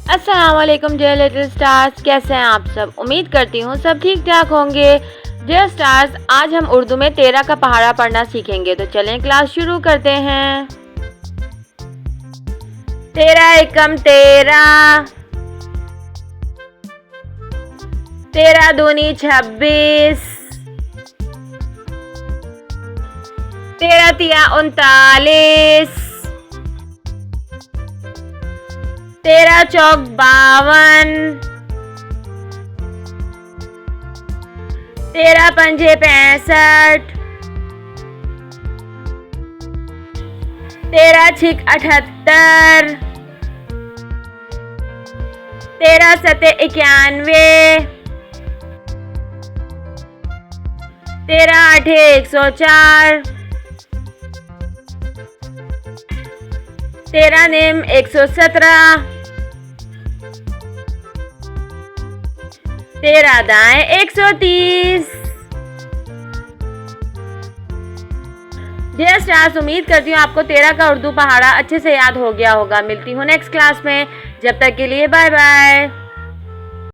अस्सलाम वालेकुम dear little stars, कैसे हैं आप सब। उम्मीद करती हूँ सब ठीक ठाक होंगे। डियर स्टार्स, आज हम उर्दू में 13 का पहाड़ा पढ़ना सीखेंगे, तो चलें क्लास शुरू करते हैं। 13 एकम 13, 13 दूनी 26, 13 तिया 39, 13 चौक 52, 13 पंजे 65, 13 छिक 78, 13 सते 91, 13 आठे 104, 13 नेम 117, 13 दाएं 130। डियर स्टार्स, उम्मीद करती हूँ आपको 13 का उर्दू पहाड़ा अच्छे से याद हो गया होगा। मिलती हूँ नेक्स्ट क्लास में, जब तक के लिए बाय बाय।